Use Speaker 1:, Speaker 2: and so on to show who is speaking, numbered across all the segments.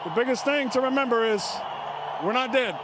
Speaker 1: The biggest thing to remember is we're not dead.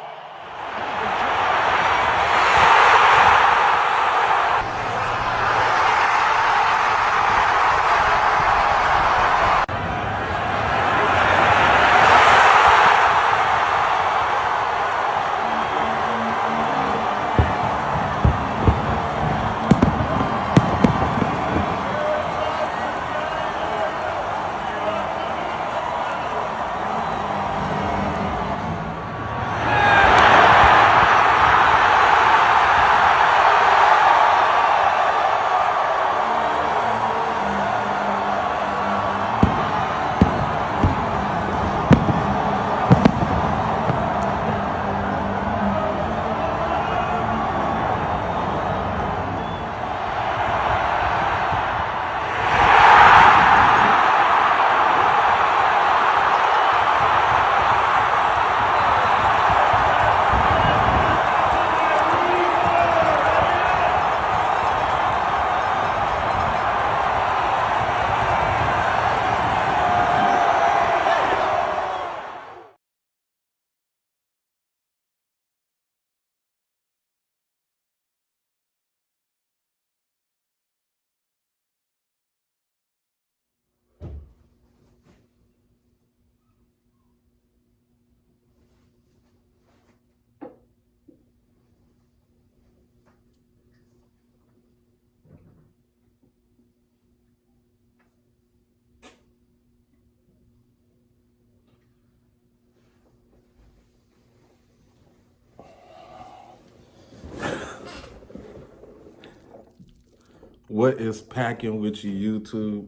Speaker 2: What is packing with you, YouTube?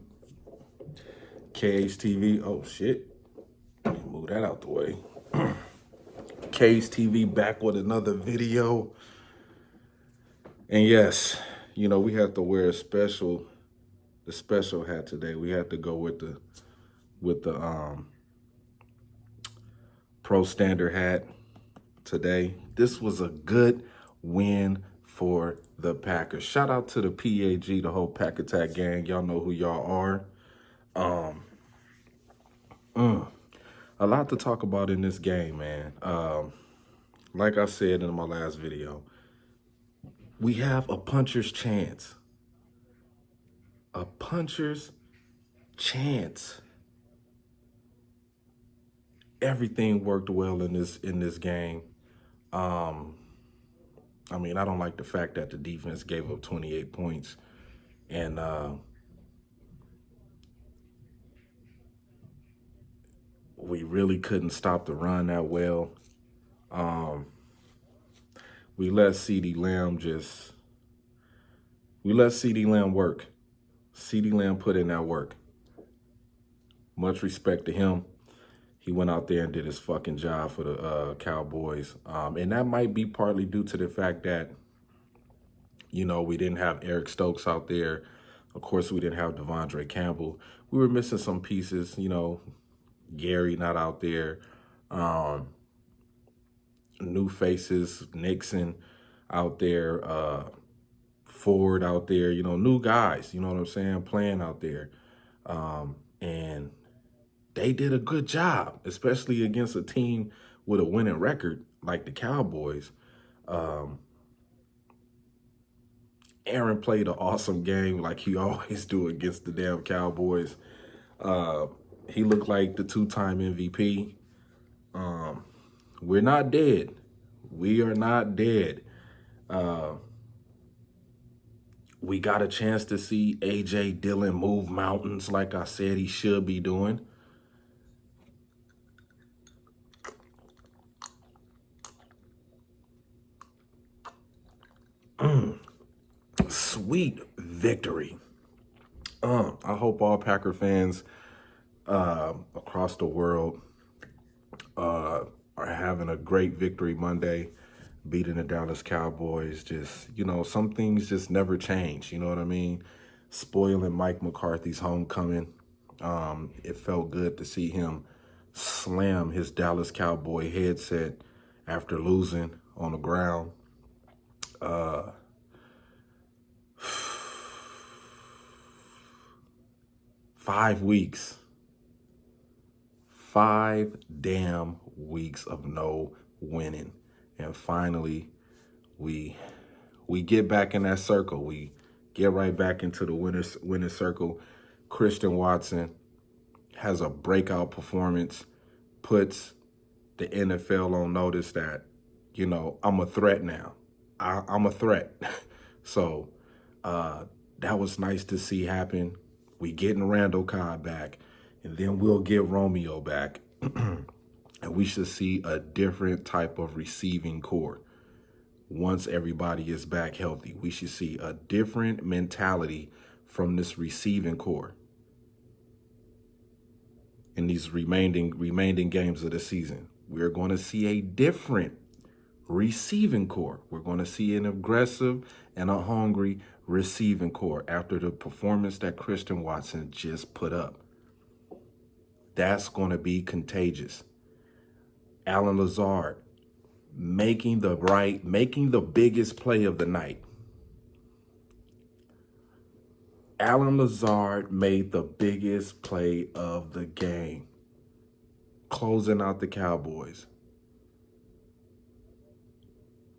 Speaker 2: KHTV. Oh, shit. Let me move that out the way. KHTV back with another video. And yes, you know, we have to wear the special hat today. We have to go with the pro standard hat today. This was a good win for the Packers. Shout out to the PAG, the whole Pack Attack gang. Y'all know who y'all are. A lot to talk about in this game, man. Like I said in my last video, we have a puncher's chance. A puncher's chance. Everything worked well in this game. I mean, I don't like the fact that the defense gave up 28 points, and we really couldn't stop the run that well. We let CeeDee Lamb work. CeeDee Lamb put in that work. Much respect to him. He went out there and did his fucking job for the Cowboys. And that might be partly due to the fact that, you know, we didn't have Eric Stokes out there. Of course, we didn't have Devondre Campbell. We were missing some pieces, you know, Gary not out there. New faces, Nixon out there, Ford out there, you know, new guys, you know what I'm saying, playing out there. And they did a good job, especially against a team with a winning record like the Cowboys. Aaron played an awesome game like he always do against the damn Cowboys. He looked like the two-time MVP. We're not dead. We are not dead. We got a chance to see A.J. Dillon move mountains like I said he should be doing. Sweet victory. I hope all Packer fans across the world are having a great victory Monday, beating the Dallas Cowboys. Just, you know, some things just never change. You know what I mean? Spoiling Mike McCarthy's homecoming. It felt good to see him slam his Dallas Cowboy headset after losing on the ground. 5 weeks. 5 damn weeks of no winning. And finally, we get back in that circle. We get right back into the winning circle. Christian Watson has a breakout performance, puts the NFL on notice that, I'm a threat now. I'm a threat. So that was nice to see happen. We getting Randall Cobb back, and then we'll get Romeo back. And we should see a different type of receiving core. Once everybody is back healthy, we should see a different mentality from this receiving core in these remaining games of the season. We're going to see a different receiving core. We're going to see an aggressive and a hungry receiving core after the performance that Christian Watson just put up. That's going to be contagious. Allen Lazard making the biggest play of the night. Allen Lazard made the biggest play of the game, closing out the Cowboys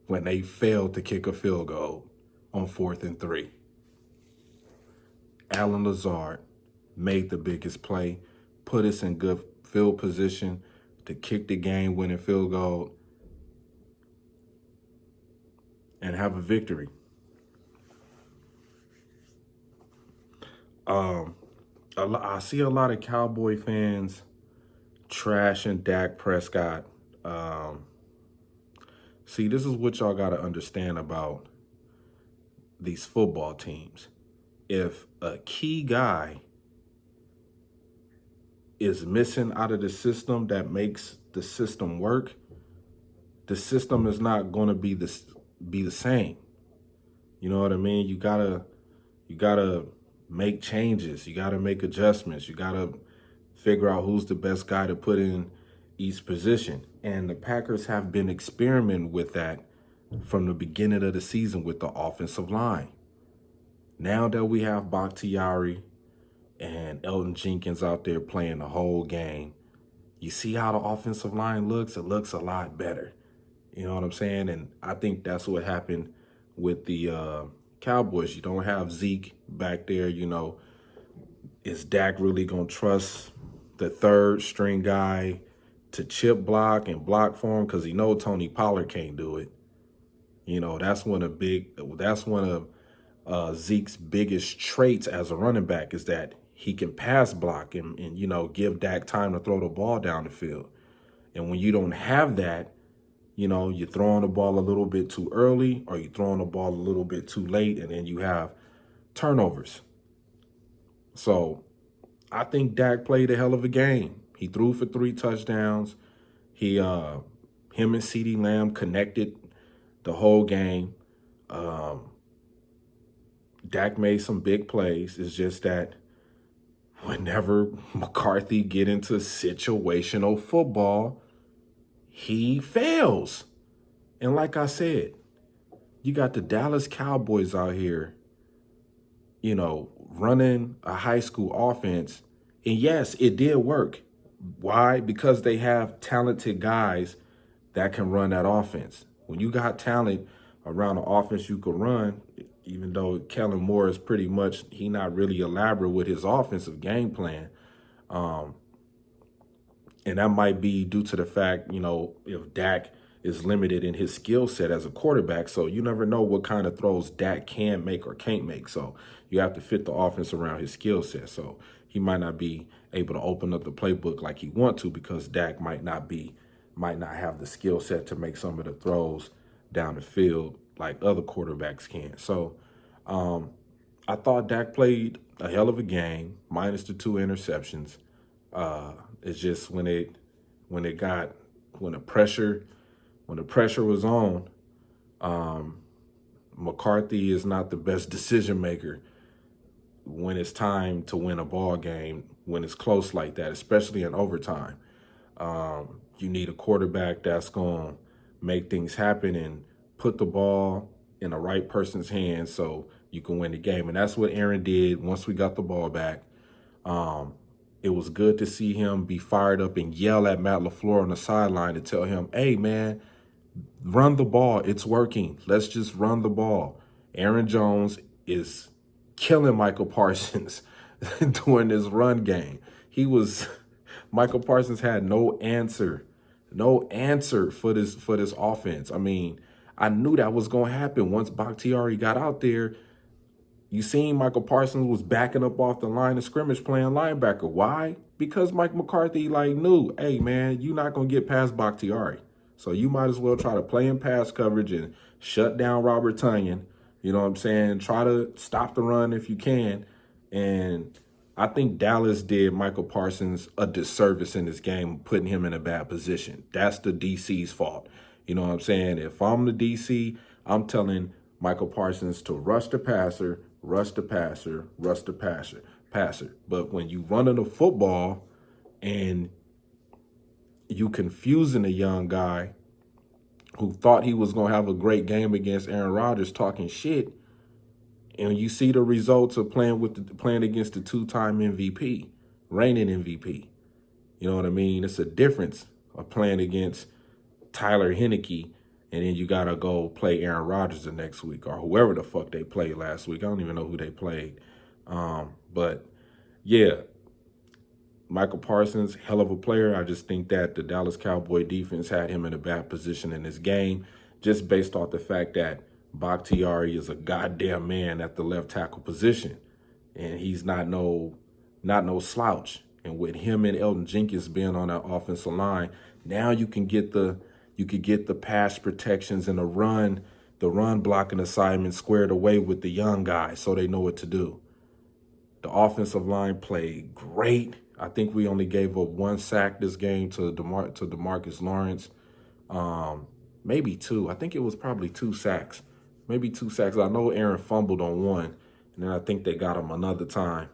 Speaker 2: when they failed to kick a field goal on 4th and 3. Allen Lazard made the biggest play, put us in good field position to kick the game-winning field goal and have a victory. I see a lot of Cowboy fans trashing Dak Prescott. See, this is what y'all got to understand about these football teams. If a key guy is missing out of the system that makes the system work, the system is not going to be the same. You know what I mean? You gotta make changes. You gotta make adjustments. You gotta figure out who's the best guy to put in each position. And the Packers have been experimenting with that from the beginning of the season with the offensive line. Now that we have Bakhtiari and Elton Jenkins out there playing the whole game, you see how the offensive line looks? It looks a lot better. You know what I'm saying? And I think that's what happened with the Cowboys. You don't have Zeke back there, Is Dak really going to trust the third string guy to chip block and block for him? Because Tony Pollard can't do it. That's one of Zeke's biggest traits as a running back is that he can pass block and give Dak time to throw the ball down the field. And when you don't have that, you're throwing the ball a little bit too early or you're throwing the ball a little bit too late, and then you have turnovers. So I think Dak played a hell of a game. He threw for 3 touchdowns. Him and CeeDee Lamb connected the whole game. Dak made some big plays. It's just that whenever McCarthy get into situational football, he fails. And like I said, you got the Dallas Cowboys out here, running a high school offense. And yes, it did work. Why? Because they have talented guys that can run that offense. When you got talent around the offense you could run, even though Kellen Moore is pretty much, he not really elaborate with his offensive game plan. And that might be due to the fact, if Dak is limited in his skill set as a quarterback. So you never know what kind of throws Dak can make or can't make. So you have to fit the offense around his skill set. So he might not be able to open up the playbook like he want to because Dak might not have the skill set to make some of the throws down the field like other quarterbacks can. So I thought Dak played a hell of a game, minus the 2 interceptions. It's just when the pressure was on, McCarthy is not the best decision maker when it's time to win a ball game, when it's close like that, especially in overtime. You need a quarterback that's going to make things happen and put the ball in the right person's hands so you can win the game. And that's what Aaron did once we got the ball back. It was good to see him be fired up and yell at Matt LaFleur on the sideline to tell him, hey, man, run the ball. It's working. Let's just run the ball. Aaron Jones is killing Michael Parsons during this run game. Michael Parsons had no answer for this offense. I mean, I knew that was going to happen once Bakhtiari got out there. You seen Michael Parsons was backing up off the line of scrimmage playing linebacker. Why? Because Mike McCarthy knew, hey, man, you're not going to get past Bakhtiari. So you might as well try to play in pass coverage and shut down Robert Tonyan. You know what I'm saying? Try to stop the run if you can. And I think Dallas did Michael Parsons a disservice in this game, putting him in a bad position. That's the DC's fault. You know what I'm saying? If I'm the DC, I'm telling Michael Parsons to rush the passer, rush the passer, rush the passer. But when you running the football and you confusing a young guy who thought he was going to have a great game against Aaron Rodgers talking shit, and you see the results of playing against the two-time MVP, reigning MVP. You know what I mean? It's a difference of playing against Tyler Heineke, and then you got to go play Aaron Rodgers the next week or whoever the fuck they played last week. I don't even know who they played. But, yeah, Michael Parsons, hell of a player. I just think that the Dallas Cowboy defense had him in a bad position in this game, just based off the fact that Bakhtiari is a goddamn man at the left tackle position, and he's not no slouch. And with him and Elton Jenkins being on that offensive line, now you can get the pass protections and the run blocking assignment squared away with the young guys, so they know what to do. The offensive line played great. I think we only gave up 1 sack this game to DeMarcus Lawrence. Maybe 2. I think it was probably 2 sacks. Maybe 2 sacks. I know Aaron fumbled on 1, and then I think they got him another time.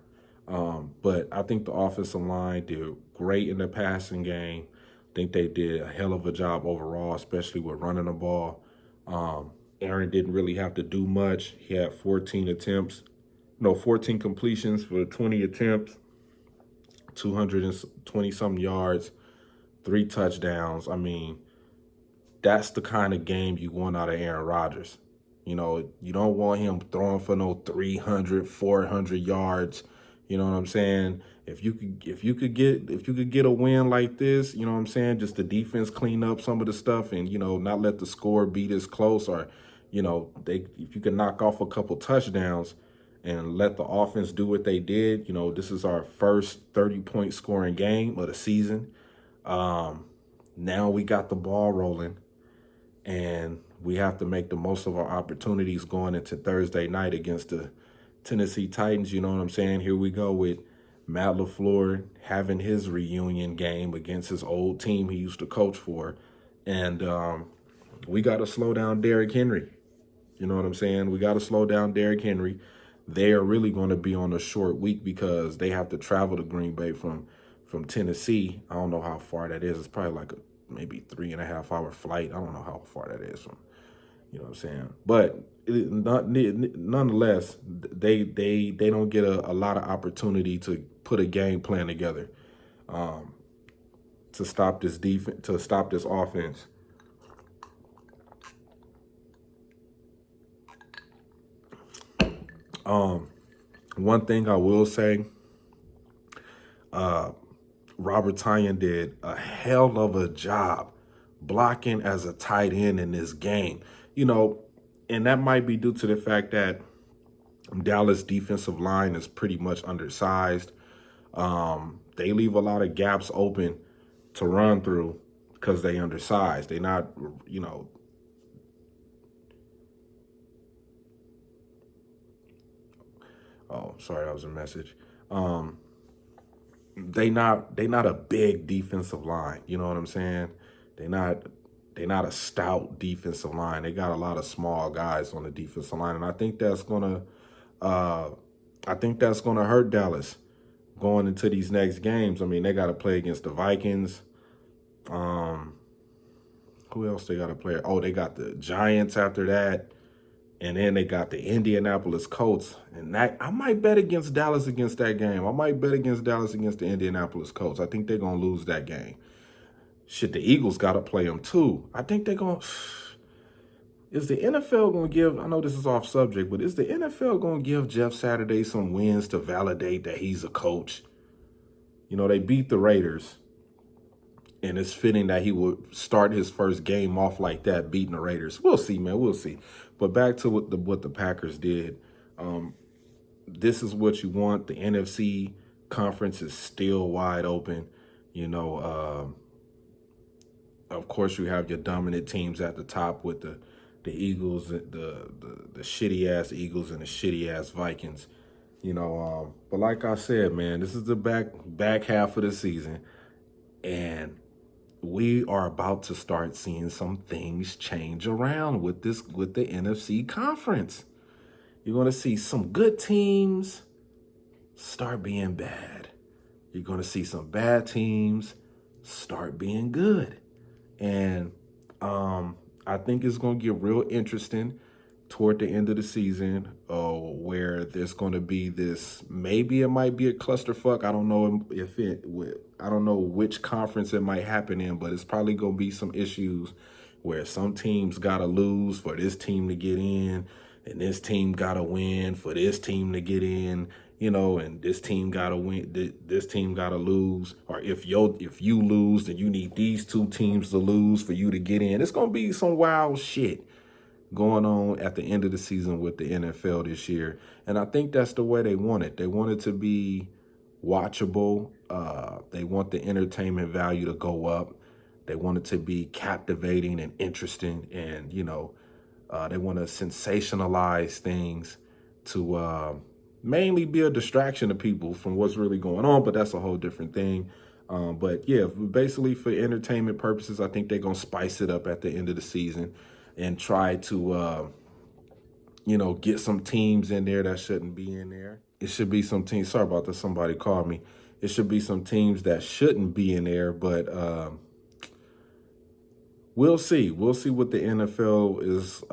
Speaker 2: But I think the offensive line did great in the passing game. I think they did a hell of a job overall, especially with running the ball. Aaron didn't really have to do much. He had 14 completions for 20 attempts, 220-something yards, 3 touchdowns. I mean, that's the kind of game you want out of Aaron Rodgers. You know, you don't want him throwing for no 300, 400 yards. You know what I'm saying? If you could get a win like this, you know what I'm saying? Just the defense clean up some of the stuff and, you know, not let the score be this close, or, you know, if you can knock off a couple touchdowns and let the offense do what they did. You know, this is our first 30-point scoring game of the season. Now we got the ball rolling, and we have to make the most of our opportunities going into Thursday night against the Tennessee Titans. You know what I'm saying? Here we go with Matt LaFleur having his reunion game against his old team he used to coach for. And we got to slow down Derrick Henry. You know what I'm saying? We got to slow down Derrick Henry. They are really going to be on a short week because they have to travel to Green Bay from Tennessee. I don't know how far that is. It's probably like maybe 3.5-hour flight. I don't know how far that is from, you know what I'm saying? But nonetheless, they don't get a lot of opportunity to put a game plan together to stop this defense, to stop this offense. One thing I will say, Robert Tonyan did a hell of a job blocking as a tight end in this game. You know, and that might be due to the fact that Dallas defensive line is pretty much undersized. They leave a lot of gaps open to run through because they undersized. They're not, you know. Oh, sorry, that was a message. They not a big defensive line. You know what I'm saying? They not a stout defensive line. They got a lot of small guys on the defensive line, and I think that's gonna hurt Dallas going into these next games. I mean, they got to play against the Vikings. Who else they got to play? Oh, they got the Giants after that. And then they got the Indianapolis Colts. And that I might bet against Dallas against that game. I might bet against Dallas against the Indianapolis Colts. I think they're going to lose that game. Shit, the Eagles got to play them too. I think they're going to... Is the NFL going to give... I know this is off subject, but is the NFL going to give Jeff Saturday some wins to validate that he's a coach? You know, they beat the Raiders. And it's fitting that he would start his first game off like that, beating the Raiders. We'll see, man. We'll see. But back to what the Packers did. This is what you want. The NFC conference is still wide open. You know, of course, you have your dominant teams at the top with the Eagles, the shitty-ass Eagles and the shitty-ass Vikings. You know, but like I said, man, this is the back half of the season. And we are about to start seeing some things change around with the NFC conference. You're going to see some good teams start being bad. You're going to see some bad teams start being good. And I think it's going to get real interesting toward the end of the season, where there's going to be this, maybe it might be a clusterfuck. I don't know I don't know which conference it might happen in, but it's probably going to be some issues where some teams got to lose for this team to get in, and this team got to win for this team to get in, you know, and this team got to win, this team got to lose. Or if you lose, then you need these two teams to lose for you to get in. It's going to be some wild shit going on at the end of the season with the NFL this year. And I think that's the way they want it. They want it to be watchable. They want the entertainment value to go up. They want it to be captivating and interesting. And, you know, they want to sensationalize things to mainly be a distraction to people from what's really going on. But that's a whole different thing. But yeah, basically for entertainment purposes, I think they're going to spice it up at the end of the season and try to, you know, get some teams in there that shouldn't be in there. It should be some teams. Sorry about that. Somebody called me. It should be some teams that shouldn't be in there, but we'll see. We'll see what the NFL is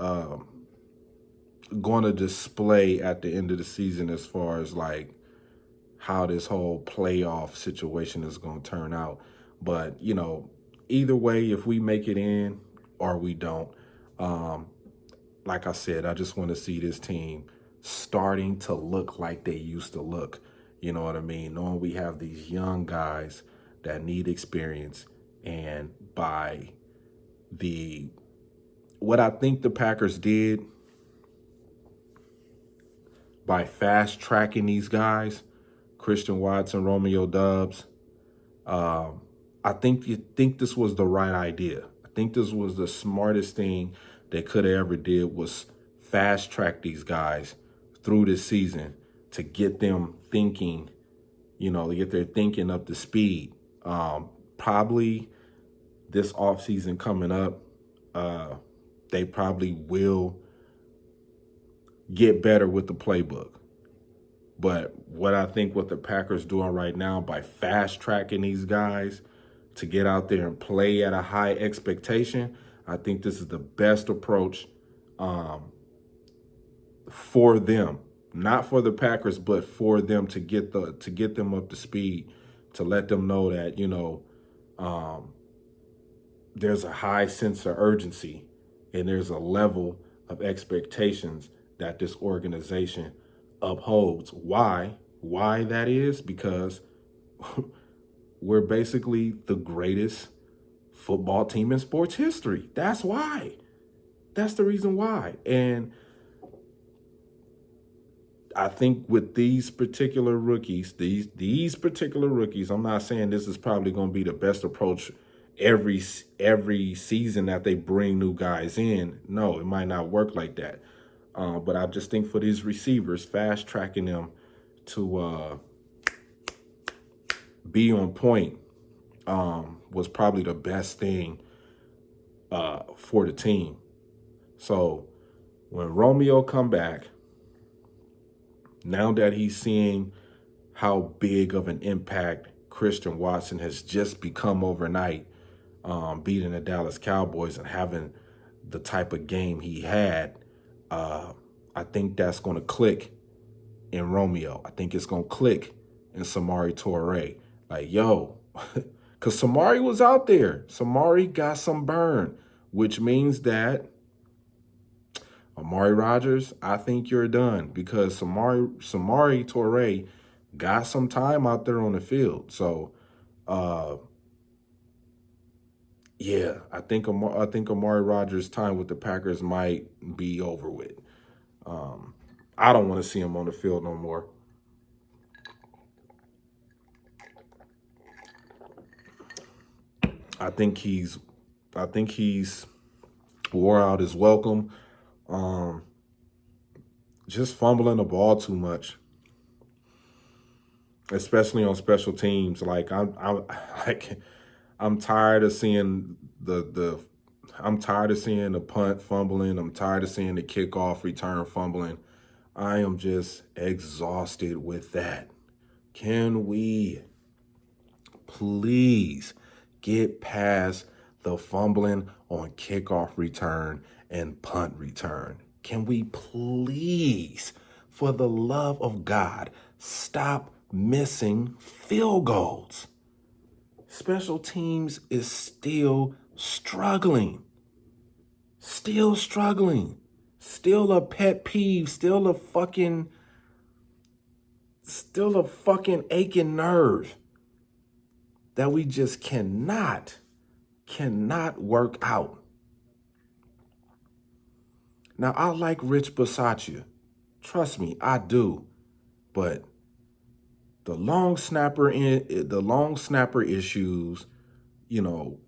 Speaker 2: going to display at the end of the season as far as like how this whole playoff situation is going to turn out. But, you know, either way, if we make it in or we don't, like I said, I just want to see this team starting to look like they used to look. You know what I mean? Knowing we have these young guys that need experience, and what I think the Packers did by fast tracking these guys, Christian Watson, Romeo Doubs, I think this was the right idea. I think this was the smartest thing they could have ever did, was fast track these guys through this season to get them thinking, you know, to get their thinking up to speed. Probably this offseason coming up, they probably will get better with the playbook. But what I think what the Packers doing right now by fast tracking these guys to get out there and play at a high expectation, I think this is the best approach for them, not for the Packers, but for them to get them up to speed, to let them know that, you know, there's a high sense of urgency and there's a level of expectations that this organization upholds. Why that is? Because we're basically the greatest football team in sports history. That's why. That's the reason why. And I think with these particular rookies, I'm not saying this is probably going to be the best approach every season that they bring new guys in. No, it might not work like that. But I just think for these receivers, fast tracking them to be on point was probably the best thing for the team. So when Romeo come back, now that he's seeing how big of an impact Christian Watson has just become overnight, beating the Dallas Cowboys and having the type of game he had, I think that's going to click in Romeo. I think it's going to click in Samori Toure. Like, yo, because Samori was out there. Samori got some burn, which means that Amari Rogers, I think you're done, because Samori Toure got some time out there on the field. So, yeah, I think Amari Rogers' time with the Packers might be over with. I don't want to see him on the field no more. I think he's wore out his welcome. Just fumbling the ball too much, especially on special teams. Like I'm tired of seeing I'm tired of seeing the punt fumbling. I'm tired of seeing the kickoff return fumbling. I am just exhausted with that. Can we please get past the fumbling on kickoff return and punt return? Can we please, for the love of God, stop missing field goals? Special teams is still struggling. Still struggling. Still a pet peeve. Still a fucking aching nerve that we just cannot work out. Now, I like Rich Bisaccia. Trust me, I do. But the long snapper issues, you know,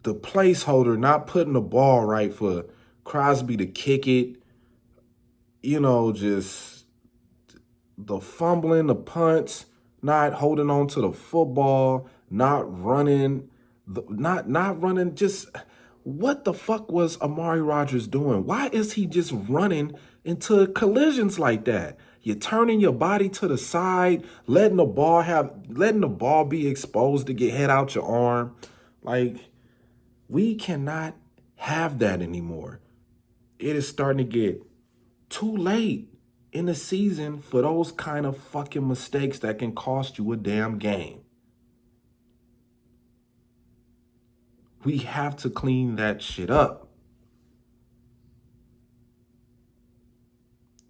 Speaker 2: the placeholder not putting the ball right for Crosby to kick it, you know, just the fumbling, the punts, not holding on to the football, not running, not running. Just what the fuck was Amari Rogers doing? Why is he just running into collisions like that? You're turning your body to the side, letting the ball be exposed to get hit out your arm. Like, we cannot have that anymore. It is starting to get too late in the season for those kind of fucking mistakes that can cost you a damn game. We have to clean that shit up.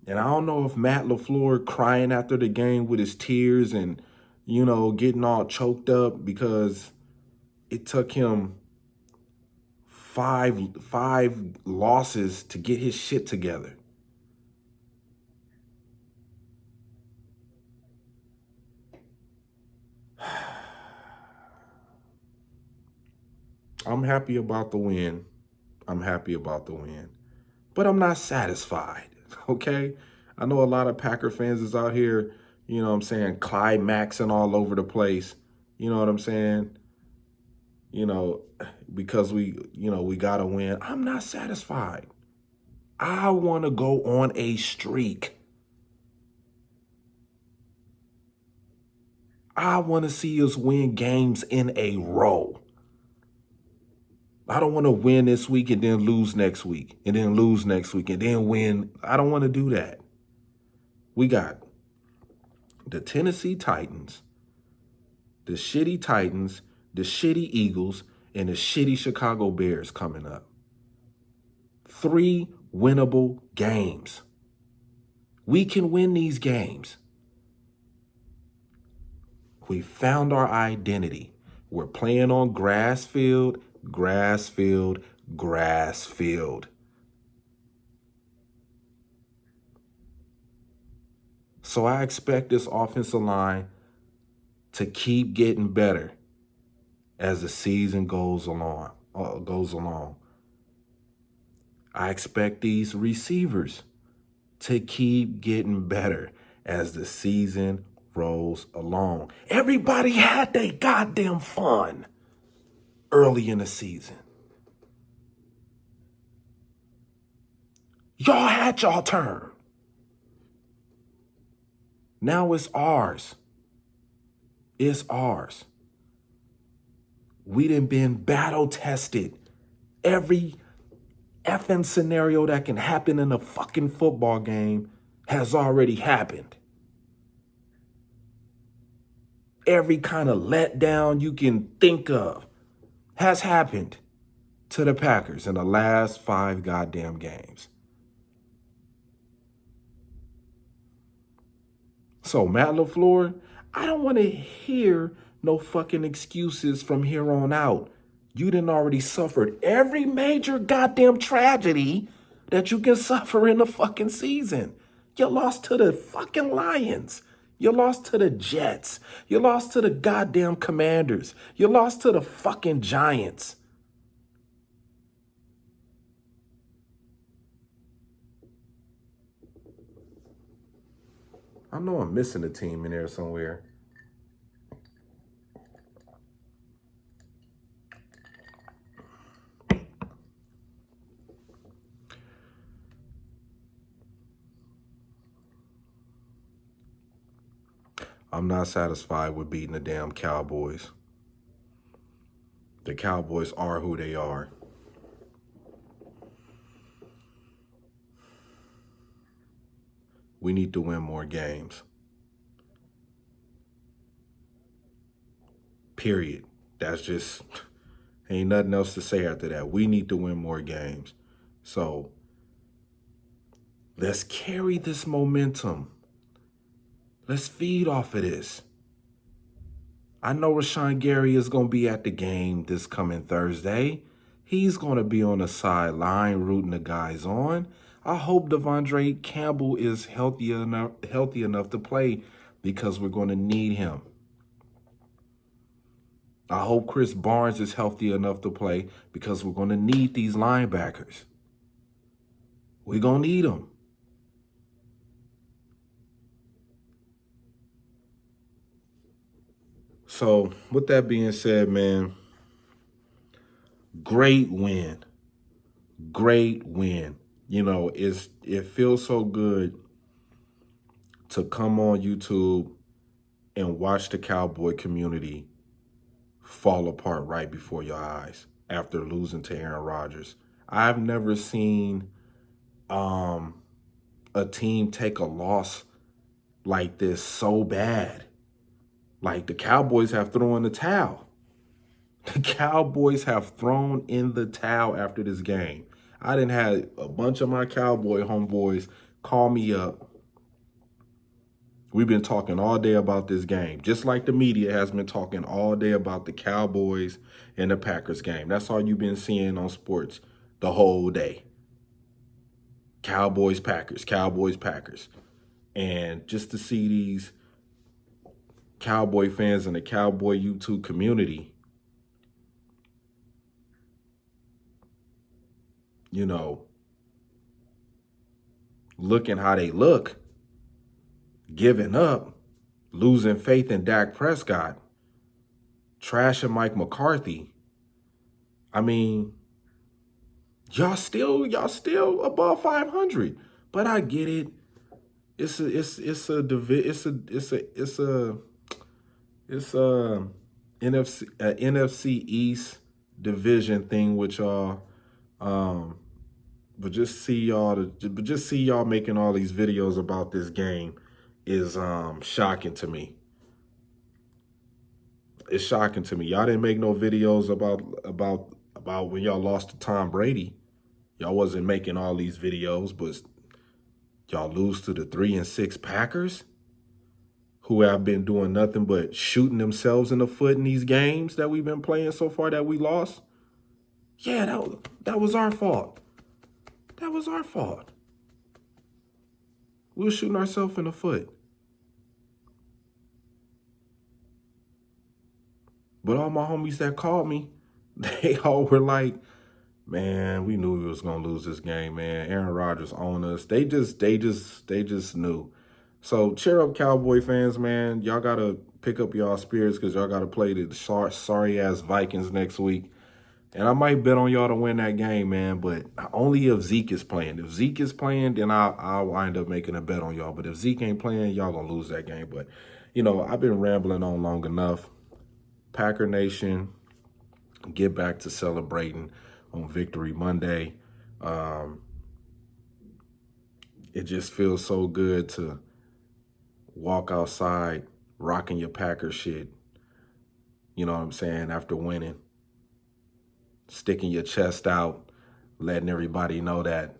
Speaker 2: And I don't know if Matt LaFleur crying after the game with his tears and, you know, getting all choked up because it took him five losses to get his shit together. I'm happy about the win. But I'm not satisfied, okay? I know a lot of Packer fans is out here, you know what I'm saying, climaxing all over the place. You know what I'm saying? You know, because we got to win. I'm not satisfied. I want to go on a streak. I want to see us win games in a row. I don't want to win this week and then lose next week and then lose next week and then win. I don't want to do that. We got the Tennessee Titans, the shitty Eagles, and the shitty Chicago Bears coming up. 3 winnable games. We can win these games. We found our identity. We're playing on grass field. So I expect this offensive line to keep getting better as the season goes along. I expect these receivers to keep getting better as the season rolls along. Everybody had their goddamn fun early in the season. Y'all had y'all turn. Now it's ours. It's ours. We done been battle tested Every effing scenario that can happen in a fucking football game has already happened. Every kind of letdown you can think of has happened to the Packers in the last 5 goddamn games. So Matt LaFleur, I don't want to hear no fucking excuses from here on out. You done already suffered every major goddamn tragedy that you can suffer in a fucking season. You lost to the fucking Lions. You lost to the Jets. You lost to the goddamn Commanders. You lost to the fucking Giants. I know I'm missing a team in there somewhere. I'm not satisfied with beating the damn Cowboys. The Cowboys are who they are. We need to win more games. Period. That's just, ain't nothing else to say after that. We need to win more games. So let's carry this momentum. Let's feed off of this. I know Rashawn Gary is going to be at the game this coming Thursday. He's going to be on the sideline rooting the guys on. I hope Devondre Campbell is healthy enough to play because we're going to need him. I hope Chris Barnes is healthy enough to play because we're going to need these linebackers. We're going to need them. So with that being said, man, great win. Great win. You know, it feels so good to come on YouTube and watch the Cowboy community fall apart right before your eyes after losing to Aaron Rodgers. I've never seen a team take a loss like this so bad. Like the Cowboys have thrown the towel. The Cowboys have thrown in the towel after this game. I done had a bunch of my Cowboy homeboys call me up. We've been talking all day about this game, just like the media has been talking all day about the Cowboys and the Packers game. That's all you've been seeing on sports the whole day. Cowboys, Packers, Cowboys, Packers. And just to see these Cowboy fans in the Cowboy YouTube community, you know, looking how they look, giving up, losing faith in Dak Prescott, trashing Mike McCarthy. I mean, y'all still above 500, but I get it. It's a NFC East division thing with y'all. But just see y'all making all these videos about this game is shocking to me. It's shocking to me. Y'all didn't make no videos about when y'all lost to Tom Brady. Y'all wasn't making all these videos, but y'all lose to the 3-6 Packers, who have been doing nothing but shooting themselves in the foot in these games that we've been playing so far that we lost. Yeah, that was our fault. That was our fault. We were shooting ourselves in the foot. But all my homies that called me, they all were like, man, we knew we was going to lose this game, man. Aaron Rodgers owned us. They just knew. So cheer up, Cowboy fans, man. Y'all got to pick up y'all spirits because y'all got to play the sorry-ass Vikings next week. And I might bet on y'all to win that game, man, but only if Zeke is playing. If Zeke is playing, then I'll wind up making a bet on y'all. But if Zeke ain't playing, y'all going to lose that game. But, you know, I've been rambling on long enough. Packer Nation, get back to celebrating. on Victory Monday. It just feels so good to walk outside rocking your Packer shit, you know what I'm saying, after winning, sticking your chest out, letting everybody know that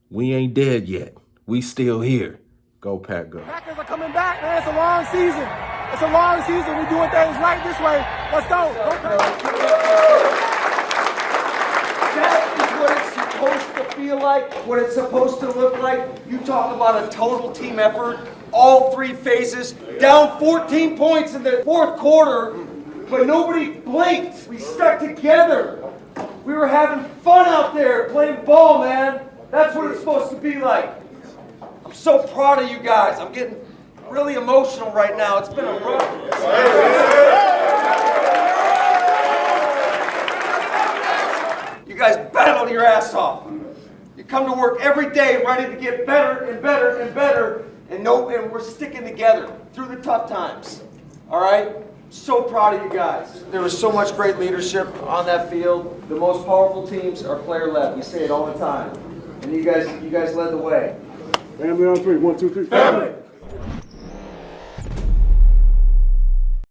Speaker 2: we ain't dead yet. We still here. Go Pack, go.
Speaker 3: Packers are coming back, man. It's a long season. It's a long season. We're doing things right this way. Let's go. Go Packers.
Speaker 4: That is what it's supposed to feel like, what it's supposed to look like. You talk about a total team effort, all three phases, down 14 points in the fourth quarter, but nobody blinked. We stuck together. We were having fun out there playing ball, man. That's what it's supposed to be like. I'm so proud of you guys. I'm getting really emotional right now. It's been a rough. You guys battled your ass off. You come to work every day ready to get better and better and better, and we're sticking together through the tough times. All right? So proud of you guys. There was so much great leadership on that field. The most powerful teams are player-led. We say it all the time. And you guys led the way.
Speaker 1: Family on three. 1, 2, 3. Family.